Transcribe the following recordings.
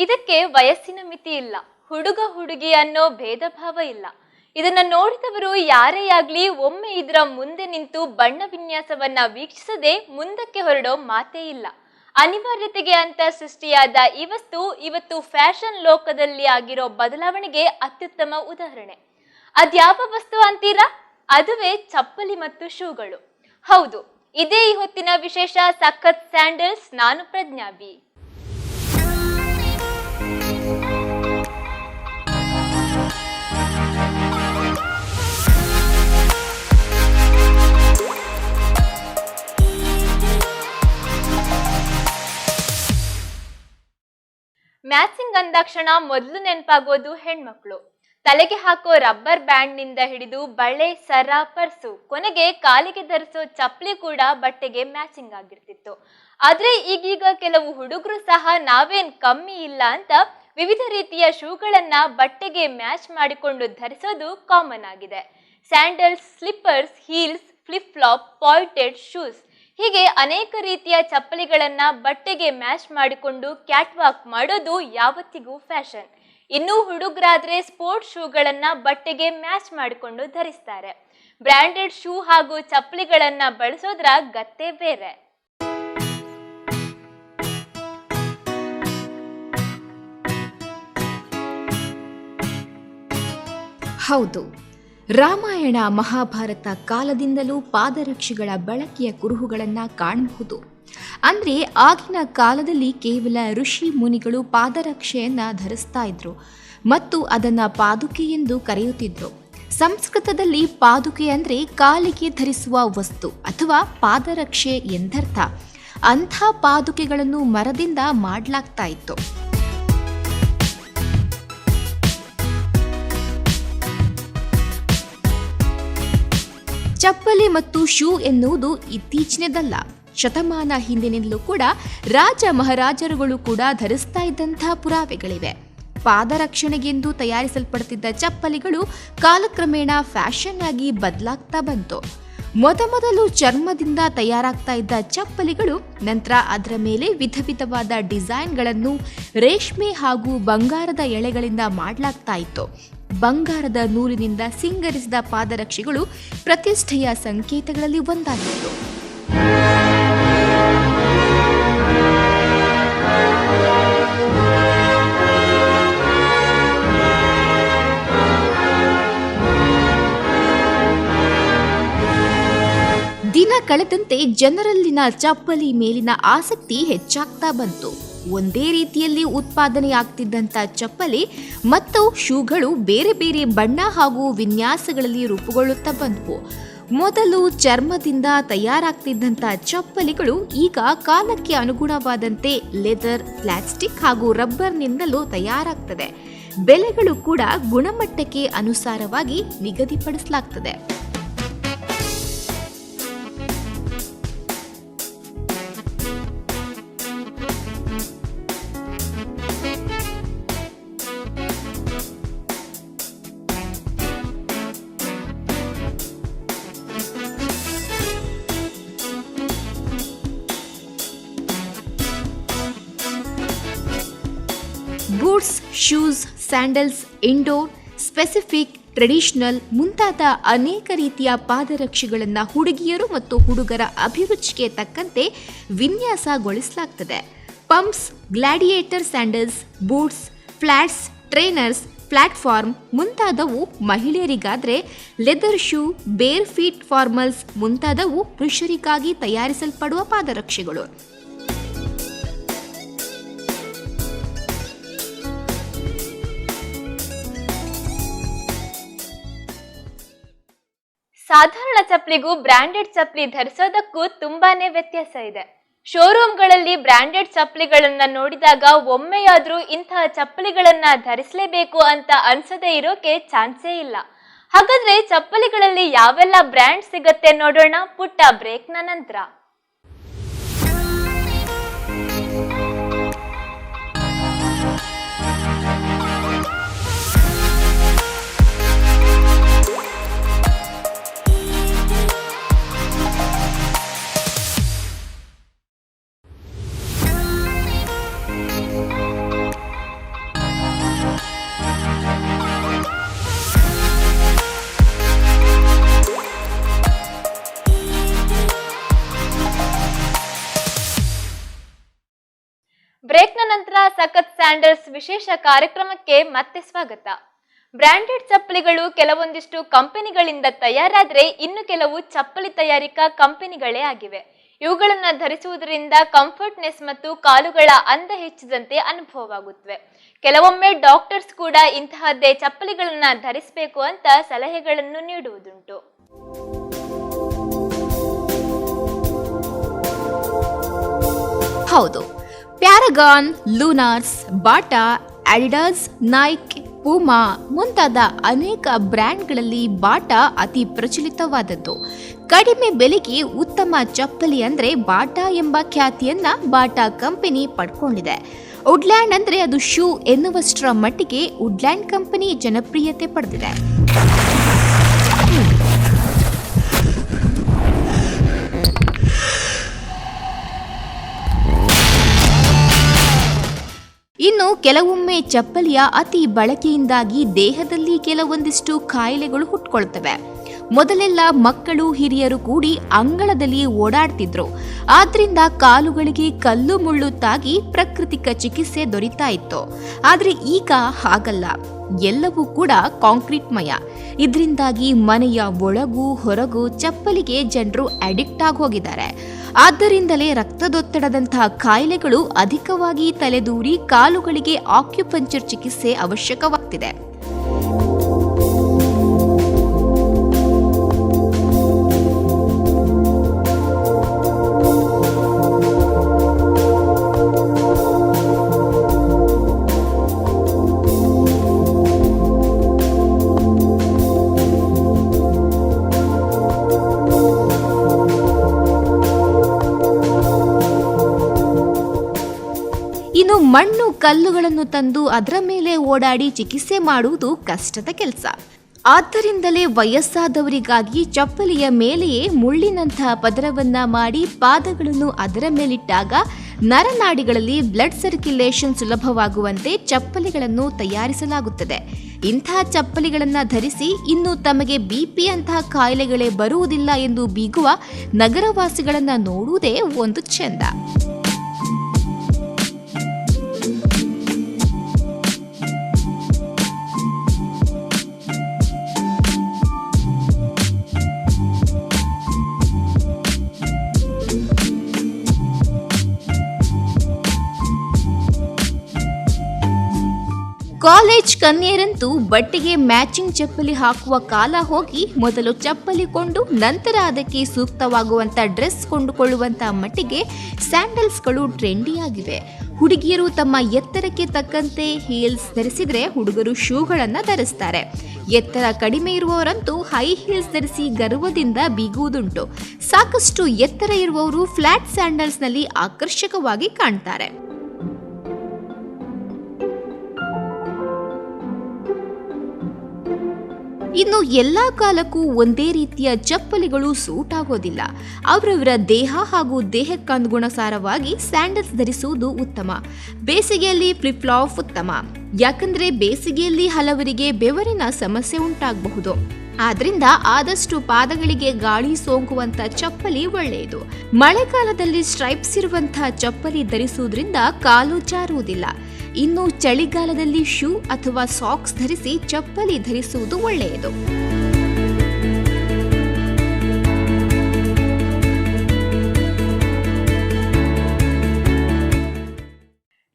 ಇದಕ್ಕೆ ವಯಸ್ಸಿನ ಮಿತಿ ಇಲ್ಲ, ಹುಡುಗ ಹುಡುಗಿ ಅನ್ನೋ ಭೇದ ಭಾವ ಇಲ್ಲ. ಇದನ್ನ ನೋಡಿದವರು ಯಾರೇ ಆಗ್ಲಿ ಒಮ್ಮೆ ಇದರ ಮುಂದೆ ನಿಂತು ಬಣ್ಣ ವಿನ್ಯಾಸವನ್ನ ವೀಕ್ಷಿಸದೆ ಮುಂದಕ್ಕೆ ಹೊರಡೋ ಮಾತೇ ಇಲ್ಲ. ಅನಿವಾರ್ಯತೆಗೆ ಅಂತ ಸೃಷ್ಟಿಯಾದ ಈ ವಸ್ತು ಇವತ್ತು ಫ್ಯಾಷನ್ ಲೋಕದಲ್ಲಿ ಆಗಿರೋ ಬದಲಾವಣೆಗೆ ಅತ್ಯುತ್ತಮ ಉದಾಹರಣೆ. ಅದ್ಯಾವ ವಸ್ತು ಅಂತೀರಾ? ಅದುವೇ ಚಪ್ಪಲಿ ಮತ್ತು ಶೂಗಳು. ಹೌದು, ಇದೇ ಈ ಹೊತ್ತಿನ ವಿಶೇಷ ಸಖತ್ ಸ್ಯಾಂಡಲ್ಸ್. ನಾನು ಪ್ರಜ್ಞಾ ಬಿ. ಮ್ಯಾಚಿಂಗ್ ಅಂದಾಕ್ಷಣ ಮೊದಲು ನೆನಪಾಗೋದು ಹೆಣ್ಮಕ್ಳು. ತಲೆಗೆ ಹಾಕೋ ರಬ್ಬರ್ ಬ್ಯಾಂಡ್ ನಿಂದ ಹಿಡಿದು ಬಳೆ, ಸರ, ಪರ್ಸು, ಕೊನೆಗೆ ಕಾಲಿಗೆ ಧರಿಸೋ ಚಪ್ಪಲಿ ಕೂಡ ಬಟ್ಟೆಗೆ ಮ್ಯಾಚಿಂಗ್ ಆಗಿರ್ತಿತ್ತು. ಆದ್ರೆ ಈಗೀಗ ಕೆಲವು ಹುಡುಗರು ಸಹ ನಾವೇನ್ ಕಮ್ಮಿ ಇಲ್ಲ ಅಂತ ವಿವಿಧ ರೀತಿಯ ಶೂಗಳನ್ನ ಬಟ್ಟೆಗೆ ಮ್ಯಾಚ್ ಮಾಡಿಕೊಂಡು ಧರಿಸೋದು ಕಾಮನ್ ಆಗಿದೆ. Sandals, slippers, heels, flip flop, pointed shoes ಹೀಗೆ ಅನೇಕ ರೀತಿಯ ಚಪ್ಪಲಿಗಳನ್ನ ಬಟ್ಟೆಗೆ ಮ್ಯಾಚ್ ಮಾಡಿಕೊಂಡು ಕ್ಯಾಟ್ ವಾಕ್ ಮಾಡೋದು ಯಾವತ್ತಿಗೂ ಫ್ಯಾಷನ್. ಇನ್ನು ಹುಡುಗರಾದ್ರೆ ಸ್ಪೋರ್ಟ್ಸ್ ಶೂಗಳನ್ನ ಬಟ್ಟೆಗೆ ಮ್ಯಾಚ್ ಮಾಡಿಕೊಂಡು ಧರಿಸ್ತಾರೆ. ಬ್ರ್ಯಾಂಡೆಡ್ ಶೂ ಹಾಗೂ ಚಪ್ಪಲಿಗಳನ್ನ ಬಳಸೋದ್ರ ಗತ್ತೆ ಬೇರೆ. ಹೌದು, ರಾಮಾಯಣ ಮಹಾಭಾರತ ಕಾಲದಿಂದಲೂ ಪಾದರಕ್ಷೆಗಳ ಬಳಕೆಯ ಕುರುಹುಗಳನ್ನು ಕಾಣಬಹುದು. ಅಂದರೆ ಆಗಿನ ಕಾಲದಲ್ಲಿ ಕೇವಲ ಋಷಿ ಮುನಿಗಳು ಪಾದರಕ್ಷೆಯನ್ನು ಧರಿಸ್ತಾ ಇದ್ರು ಮತ್ತು ಅದನ್ನು ಪಾದುಕೆ ಎಂದು ಕರೆಯುತ್ತಿದ್ರು. ಸಂಸ್ಕೃತದಲ್ಲಿ ಪಾದುಕೆ ಅಂದರೆ ಕಾಲಿಗೆ ಧರಿಸುವ ವಸ್ತು ಅಥವಾ ಪಾದರಕ್ಷೆ ಎಂದರ್ಥ. ಅಂಥ ಪಾದುಕೆಗಳನ್ನು ಮರದಿಂದ ಮಾಡಲಾಗ್ತಾ ಇತ್ತು. ಚಪ್ಪಲಿ ಮತ್ತು ಶೂ ಎನ್ನುವುದು ಇತ್ತೀಚಿನದಲ್ಲ. ಶತಮಾನ ಹಿಂದಿನಿಂದಲೂ ಕೂಡ ರಾಜ ಮಹಾರಾಜರುಗಳು ಕೂಡ ಧರಿಸ್ತಾ ಇದ್ದಂತಹ ಪುರಾವೆಗಳಿವೆ. ಪಾದರಕ್ಷಣೆಗೆಂದು ತಯಾರಿಸಲ್ಪಡುತ್ತಿದ್ದ ಚಪ್ಪಲಿಗಳು ಕಾಲಕ್ರಮೇಣ ಫ್ಯಾಷನ್ ಆಗಿ ಬದಲಾಗ್ತಾ ಬಂತು. ಮೊದಲು ಚರ್ಮದಿಂದ ತಯಾರಾಗ್ತಾ ಇದ್ದ ಚಪ್ಪಲಿಗಳು ನಂತರ ಅದರ ಮೇಲೆ ವಿಧ ವಿಧವಾದ ಡಿಸೈನ್ಗಳನ್ನು ರೇಷ್ಮೆ ಹಾಗೂ ಬಂಗಾರದ ಎಳೆಗಳಿಂದ ಮಾಡಲಾಗ್ತಾ ಇತ್ತು. ಬಂಗಾರದ ನೂಲಿನಿಂದ ಸಿಂಗರಿಸಿದ ಪಾದರಕ್ಷೆಗಳು ಪ್ರತಿಷ್ಠೆಯ ಸಂಕೇತಗಳಲ್ಲಿ ಒಂದಾಗಿತ್ತು. ದಿನ ಕಳೆದಂತೆ ಜನರಲ್ಲಿನ ಚಪ್ಪಲಿ ಮೇಲಿನ ಆಸಕ್ತಿ ಹೆಚ್ಚಾಗ್ತಾ ಬಂತು. ಒಂದೇ ರೀತಿಯಲ್ಲಿ ಉತ್ಪಾದನೆಯಾಗ್ತಿದ್ದಂಥ ಚಪ್ಪಲಿ ಮತ್ತು ಶೂಗಳು ಬೇರೆ ಬೇರೆ ಬಣ್ಣ ಹಾಗೂ ವಿನ್ಯಾಸಗಳಲ್ಲಿ ರೂಪುಗೊಳ್ಳುತ್ತಾ ಬಂದವು. ಮೊದಲು ಚರ್ಮದಿಂದ ತಯಾರಾಗ್ತಿದ್ದಂಥ ಚಪ್ಪಲಿಗಳು ಈಗ ಕಾಲಕ್ಕೆ ಅನುಗುಣವಾದಂತೆ ಲೆದರ್, ಪ್ಲಾಸ್ಟಿಕ್ ಹಾಗೂ ರಬ್ಬರ್ನಿಂದಲೂ ತಯಾರಾಗ್ತದೆ. ಬೆಲೆಗಳು ಕೂಡ ಗುಣಮಟ್ಟಕ್ಕೆ ಅನುಸಾರವಾಗಿ ನಿಗದಿಪಡಿಸಲಾಗ್ತದೆ. Boots, shoes, sandals, indoor, specific, traditional ಮುಂತಾದ ಅನೇಕ ರೀತಿಯ ಪಾದರಕ್ಷೆಗಳನ್ನು ಹುಡುಗಿಯರು ಮತ್ತು ಹುಡುಗರ ಅಭಿರುಚಿಗೆ ತಕ್ಕಂತೆ ವಿನ್ಯಾಸಗೊಳಿಸಲಾಗ್ತದೆ. Pumps, gladiator sandals, boots, flats, trainers, platform ಮುಂತಾದವು ಮಹಿಳೆಯರಿಗಾದರೆ leather shoe, bare feet formals ಮುಂತಾದವು ಪುರುಷರಿಗಾಗಿ ತಯಾರಿಸಲ್ಪಡುವ ಪಾದರಕ್ಷೆಗಳು. ಸಾಧಾರಣ ಚಪ್ಪಲಿಗೂ ಬ್ರಾಂಡೆಡ್ ಚಪ್ಪಲಿ ಧರಿಸೋದಕ್ಕೂ ತುಂಬಾನೇ ವ್ಯತ್ಯಾಸ ಇದೆ. ಶೋರೂಮ್ಗಳಲ್ಲಿ ಬ್ರಾಂಡೆಡ್ ಚಪ್ಪಲಿಗಳನ್ನ ನೋಡಿದಾಗ ಒಮ್ಮೆಯಾದ್ರೂ ಇಂತಹ ಚಪ್ಪಲಿಗಳನ್ನ ಧರಿಸಲೇಬೇಕು ಅಂತ ಅನ್ಸದೇ ಇರೋಕೆ ಚಾನ್ಸೇ ಇಲ್ಲ. ಹಾಗಾದ್ರೆ ಚಪ್ಪಲಿಗಳಲ್ಲಿ ಯಾವೆಲ್ಲ ಬ್ರ್ಯಾಂಡ್ ಸಿಗತ್ತೆ ನೋಡೋಣ ಪುಟ್ಟ ಬ್ರೇಕ್ನ ನಂತರ. ಬ್ರೇಕ್ನ ನಂತರ ಸಖತ್ ಸ್ಯಾಂಡಲ್ಸ್ ವಿಶೇಷ ಕಾರ್ಯಕ್ರಮಕ್ಕೆ ಮತ್ತೆ ಸ್ವಾಗತ. ಬ್ರಾಂಡೆಡ್ ಚಪ್ಪಲಿಗಳು ಕೆಲವೊಂದಿಷ್ಟು ಕಂಪನಿಗಳಿಂದ ತಯಾರಾದ್ರೆ ಇನ್ನು ಕೆಲವು ಚಪ್ಪಲಿ ತಯಾರಿಕಾ ಕಂಪನಿಗಳೇ ಆಗಿವೆ. ಇವುಗಳನ್ನ ಧರಿಸುವುದರಿಂದ ಕಂಫರ್ಟ್ನೆಸ್ ಮತ್ತು ಕಾಲುಗಳ ಅಂದ ಹೆಚ್ಚಿದಂತೆ ಅನುಭವವಾಗುತ್ತವೆ. ಕೆಲವೊಮ್ಮೆ ಡಾಕ್ಟರ್ಸ್ ಕೂಡ ಇಂತಹದ್ದೇ ಚಪ್ಪಲಿಗಳನ್ನ ಧರಿಸಬೇಕು ಅಂತ ಸಲಹೆಗಳನ್ನು ನೀಡುವುದುಂಟು. ಹೌದು, Paragon, ಲೂನಾರ್ಸ್, Bata, Adidas, Nike, Puma ಮುಂತಾದ ಅನೇಕ ಬ್ರ್ಯಾಂಡ್ಗಳಲ್ಲಿ ಬಾಟಾ ಅತಿ ಪ್ರಚಲಿತವಾದದ್ದು. ಕಡಿಮೆ ಬೆಲೆಗೆ ಉತ್ತಮ ಚಪ್ಪಲಿ ಅಂದ್ರೆ ಬಾಟಾ ಎಂಬ ಖ್ಯಾತಿಯನ್ನ ಬಾಟಾ ಕಂಪನಿ ಪಡ್ಕೊಂಡಿದೆ. ವುಡ್ಲ್ಯಾಂಡ್ ಅಂದ್ರೆ ಅದು ಶೂ ಎನ್ನುವಷ್ಟರ ಮಟ್ಟಿಗೆ ವುಡ್ಲ್ಯಾಂಡ್ ಕಂಪನಿ ಜನಪ್ರಿಯತೆ ಪಡೆದಿದೆ. ಇನ್ನು ಕೆಲವೊಮ್ಮೆ ಚಪ್ಪಲಿಯ ಅತಿ ಬಳಕೆಯಿಂದಾಗಿ ದೇಹದಲ್ಲಿ ಕೆಲವೊಂದಿಷ್ಟು ಕಾಯಿಲೆಗಳು ಹುಟ್ಕೊಳ್ತವೆ. ಮೊದಲೆಲ್ಲ ಮಕ್ಕಳು ಹಿರಿಯರು ಕೂಡಿ ಅಂಗಳದಲ್ಲಿ ಓಡಾಡ್ತಿದ್ರು. ಆದ್ರಿಂದ ಕಾಲುಗಳಿಗೆ ಕಲ್ಲು ಮುಳ್ಳು ತಾಗಿ ಪ್ರಾಕೃತಿಕ ಚಿಕಿತ್ಸೆ ದೊರೀತಾ ಇತ್ತು. ಆದ್ರೆ ಈಗ ಹಾಗಲ್ಲ, ಎಲ್ಲವೂ ಕೂಡ ಕಾಂಕ್ರೀಟ್ ಮಯ. ಇದರಿಂದಾಗಿ ಮನೆಯ ಒಳಗೂ ಹೊರಗೂ ಚಪ್ಪಲಿಗೆ ಜನರು ಅಡಿಕ್ಟ್ ಆಗಿ ಹೋಗಿದ್ದಾರೆ. ಆದ್ದರಿಂದಲೇ ರಕ್ತದೊತ್ತಡದಂತಹ ಕಾಯಿಲೆಗಳು ಅಧಿಕವಾಗಿ ತಲೆದೂರಿ ಕಾಲುಗಳಿಗೆ ಆಕ್ಯುಪಂಕ್ಚರ್ ಚಿಕಿತ್ಸೆ ಅವಶ್ಯಕವಾಗ್ತಿದೆ. ಇನ್ನು ಮಣ್ಣು ಕಲ್ಲುಗಳನ್ನು ತಂದು ಅದರ ಮೇಲೆ ಓಡಾಡಿ ಚಿಕಿತ್ಸೆ ಮಾಡುವುದು ಕಷ್ಟದ ಕೆಲಸ. ಆದ್ದರಿಂದಲೇ ವಯಸ್ಸಾದವರಿಗಾಗಿ ಚಪ್ಪಲಿಯ ಮೇಲೆಯೇ ಮುಳ್ಳಿನಂತಹ ಪದರವನ್ನ ಮಾಡಿ ಪಾದಗಳನ್ನು ಅದರ ಮೇಲಿಟ್ಟಾಗ ನರನಾಡಿಗಳಲ್ಲಿ ಬ್ಲಡ್ ಸರ್ಕ್ಯುಲೇಷನ್ ಸುಲಭವಾಗುವಂತೆ ಚಪ್ಪಲಿಗಳನ್ನು ತಯಾರಿಸಲಾಗುತ್ತದೆ. ಇಂತಹ ಚಪ್ಪಲಿಗಳನ್ನು ಧರಿಸಿ ಇನ್ನು ತಮಗೆ ಬಿಪಿ ಅಂತಹ ಕಾಯಿಲೆಗಳೇ ಬರುವುದಿಲ್ಲ ಎಂದು ಬೀಗುವ ನಗರವಾಸಿಗಳನ್ನು ನೋಡುವುದೇ ಒಂದು ಚೆಂದ. ಕಾಲೇಜ್ ಕನ್ಯರಂತೂ ಬಟ್ಟೆಗೆ ಮ್ಯಾಚಿಂಗ್ ಚಪ್ಪಲಿ ಹಾಕುವ ಕಾಲ ಹೋಗಿ ಮೊದಲು ಚಪ್ಪಲಿ ಕೊಂಡು ನಂತರ ಅದಕ್ಕೆ ಸೂಕ್ತವಾಗುವಂತ ಡ್ರೆಸ್ ಕೊಂಡುಕೊಳ್ಳುವಂತ ಮಟ್ಟಿಗೆ ಸ್ಯಾಂಡಲ್ಸ್ಗಳು ಟ್ರೆಂಡಿಯಾಗಿವೆ. ಹುಡುಗಿಯರು ತಮ್ಮ ಎತ್ತರಕ್ಕೆ ತಕ್ಕಂತೆ ಹೀಲ್ಸ್ ಧರಿಸಿದ್ರೆ ಹುಡುಗರು ಶೂಗಳನ್ನು ಧರಿಸ್ತಾರೆ. ಎತ್ತರ ಕಡಿಮೆ ಇರುವವರಂತೂ ಹೈ ಹೀಲ್ಸ್ ಧರಿಸಿ ಗರ್ವದಿಂದ ಬೀಗುವುದುಂಟು. ಸಾಕಷ್ಟು ಎತ್ತರ ಇರುವವರು ಫ್ಲಾಟ್ ಸ್ಯಾಂಡಲ್ಸ್ನಲ್ಲಿ ಆಕರ್ಷಕವಾಗಿ ಕಾಣ್ತಾರೆ. ಇನ್ನು ಎಲ್ಲಾ ಕಾಲಕ್ಕೂ ಒಂದೇ ರೀತಿಯ ಚಪ್ಪಲಿಗಳು ಸೂಟ್ ಆಗೋದಿಲ್ಲ. ಅವರವರ ದೇಹ ಹಾಗೂ ದೇಹಕ್ಕನುಗುಣಸಾರವಾಗಿ ಸ್ಯಾಂಡಲ್ಸ್ ಧರಿಸುವುದು ಉತ್ತಮ. ಬೇಸಿಗೆಯಲ್ಲಿ ಫ್ಲಿಪ್ ಫ್ಲಾಪ್ ಉತ್ತಮ, ಯಾಕಂದ್ರೆ ಬೇಸಿಗೆಯಲ್ಲಿ ಹಲವರಿಗೆ ಬೆವರಿನ ಸಮಸ್ಯೆ ಉಂಟಾಗಬಹುದು. ಆದ್ರಿಂದ ಆದಷ್ಟು ಪಾದಗಳಿಗೆ ಗಾಳಿ ಸೋಂಕುವಂತ ಚಪ್ಪಲಿ ಒಳ್ಳೆಯದು. ಮಳೆಗಾಲದಲ್ಲಿ ಸ್ಟ್ರೈಪ್ಸ್ ಇರುವಂತಹ ಚಪ್ಪಲಿ ಧರಿಸುವುದರಿಂದ ಕಾಲು ಜಾರುವುದಿಲ್ಲ. ಇನ್ನು ಚಳಿಗಾಲದಲ್ಲಿ ಶೂ ಅಥವಾ ಸಾಕ್ಸ್ ಧರಿಸಿ ಚಪ್ಪಲಿ ಧರಿಸುವುದು ಒಳ್ಳೆಯದು.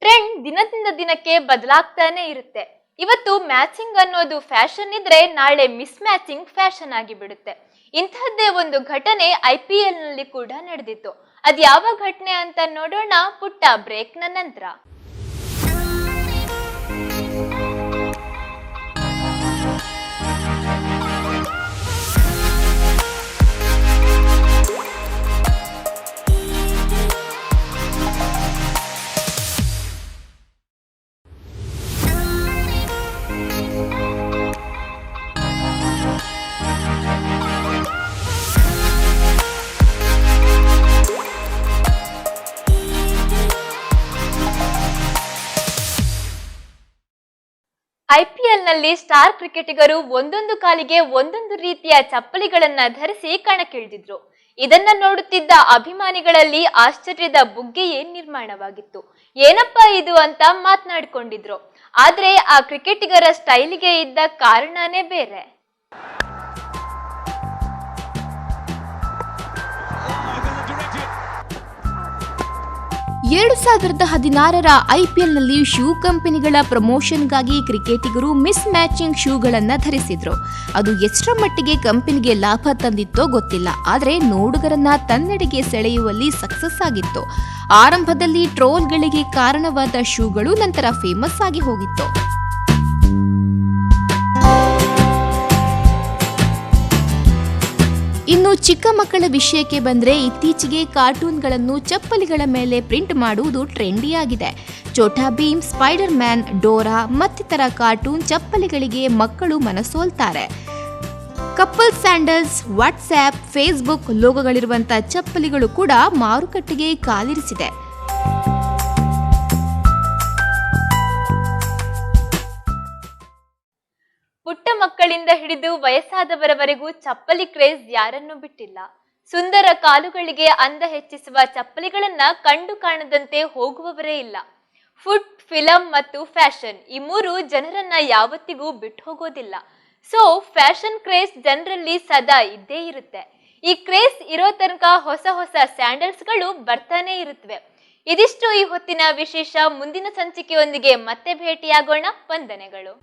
ಟ್ರೆಂಡ್ ದಿನದಿಂದ ದಿನಕ್ಕೆ ಬದಲಾಗ್ತಾನೆ ಇರುತ್ತೆ. ಇವತ್ತು ಮ್ಯಾಚಿಂಗ್ ಅನ್ನೋದು ಫ್ಯಾಷನ್ ಇದ್ರೆ ನಾಳೆ ಮಿಸ್ ಮ್ಯಾಚಿಂಗ್ ಫ್ಯಾಷನ್ ಆಗಿ ಬಿಡುತ್ತೆ. ಇಂತಹದ್ದೇ ಒಂದು ಘಟನೆ IPL ನಲ್ಲಿ ಕೂಡ ನಡೆದಿತ್ತು. ಅದ್ ಯಾವ ಘಟನೆ ಅಂತ ನೋಡೋಣ ಪುಟ್ಟ ಬ್ರೇಕ್ನ ನಂತರ. IPL ನಲ್ಲಿ ಸ್ಟಾರ್ ಕ್ರಿಕೆಟಿಗರು ಒಂದೊಂದು ಕಾಲಿಗೆ ಒಂದೊಂದು ರೀತಿಯ ಚಪ್ಪಲಿಗಳನ್ನ ಧರಿಸಿ ಕಣಕ್ಕಿಳಿದಿದ್ರು. ಇದನ್ನ ನೋಡುತ್ತಿದ್ದ ಅಭಿಮಾನಿಗಳಲ್ಲಿ ಆಶ್ಚರ್ಯದ ಬುಗ್ಗೆಯೇ ನಿರ್ಮಾಣವಾಗಿತ್ತು. ಏನಪ್ಪಾ ಇದು ಅಂತ ಮಾತನಾಡಿಕೊಂಡಿದ್ರು. ಆದ್ರೆ ಆ ಕ್ರಿಕೆಟಿಗರ ಸ್ಟೈಲಿಗೆ ಇದ್ದ ಕಾರಣನೇ ಬೇರೆ. 2016ರ IPLನಲ್ಲಿ ಶೂ ಕಂಪನಿಗಳ ಪ್ರಮೋಷನ್ಗಾಗಿ ಕ್ರಿಕೆಟಿಗರು ಮಿಸ್ ಮ್ಯಾಚಿಂಗ್ ಶೂಗಳನ್ನು ಧರಿಸಿದ್ರು. ಅದು ಎಷ್ಟರ ಮಟ್ಟಿಗೆ ಕಂಪನಿಗೆ ಲಾಭ ತಂದಿತ್ತೋ ಗೊತ್ತಿಲ್ಲ, ಆದರೆ ನೋಡುಗರನ್ನ ತನ್ನೆಡೆಗೆ ಸೆಳೆಯುವಲ್ಲಿ ಸಕ್ಸಸ್ ಆಗಿತ್ತು. ಆರಂಭದಲ್ಲಿ ಟ್ರೋಲ್ಗಳಿಗೆ ಕಾರಣವಾದ ಶೂಗಳು ನಂತರ ಫೇಮಸ್ ಆಗಿ ಹೋಗಿತ್ತು. ಇನ್ನು ಚಿಕ್ಕ ಮಕ್ಕಳ ವಿಷಯಕ್ಕೆ ಬಂದ್ರೆ ಇತ್ತೀಚೆಗೆ ಕಾರ್ಟೂನ್ಗಳನ್ನು ಚಪ್ಪಲಿಗಳ ಮೇಲೆ ಪ್ರಿಂಟ್ ಮಾಡುವುದು ಟ್ರೆಂಡಿಯಾಗಿದೆ. Chhota Bheem, Spider Man, Dora ಮತ್ತಿತರ ಕಾರ್ಟೂನ್ ಚಪ್ಪಲಿಗಳಿಗೆ ಮಕ್ಕಳು ಮನಸೋಲ್ತಾರೆ. ಕಪಲ್ ಸ್ಯಾಂಡಲ್ಸ್, ವಾಟ್ಸ್ಆ್ಯಪ್, ಫೇಸ್ಬುಕ್ ಲೋಗೋಗಳಿರುವಂತಹ ಚಪ್ಪಲಿಗಳು ಕೂಡ ಮಾರುಕಟ್ಟೆಗೆ ಕಾಲಿರಿಸಿದೆ. ಪುಟ್ಟ ಮಕ್ಕಳಿಂದ ಹಿಡಿದು ವಯಸ್ಸಾದವರವರೆಗೂ ಚಪ್ಪಲಿ ಕ್ರೇಜ್ ಯಾರನ್ನೂ ಬಿಟ್ಟಿಲ್ಲ. ಸುಂದರ ಕಾಲುಗಳಿಗೆ ಅಂದ ಹೆಚ್ಚಿಸುವ ಚಪ್ಪಲಿಗಳನ್ನ ಕಂಡು ಕಾಣದಂತೆ ಹೋಗುವವರೇ ಇಲ್ಲ. ಫುಡ್, ಫಿಲಂ ಮತ್ತು ಫ್ಯಾಷನ್ ಈ ಮೂರು ಜನರನ್ನ ಯಾವತ್ತಿಗೂ ಬಿಟ್ಟು ಹೋಗೋದಿಲ್ಲ. ಸೊ ಫ್ಯಾಷನ್ ಕ್ರೇಜ್ ಜನರಲ್ಲಿ ಸದಾ ಇದ್ದೇ ಇರುತ್ತೆ. ಈ ಕ್ರೇಜ್ ಇರೋ ತನಕ ಹೊಸ ಹೊಸ ಸ್ಯಾಂಡಲ್ಸ್ಗಳು ಬರ್ತಾನೆ ಇರುತ್ತವೆ. ಇದಿಷ್ಟು ಈ ಹೊತ್ತಿನ ವಿಶೇಷ. ಮುಂದಿನ ಸಂಚಿಕೆಯೊಂದಿಗೆ ಮತ್ತೆ ಭೇಟಿಯಾಗೋಣ. ವಂದನೆಗಳು.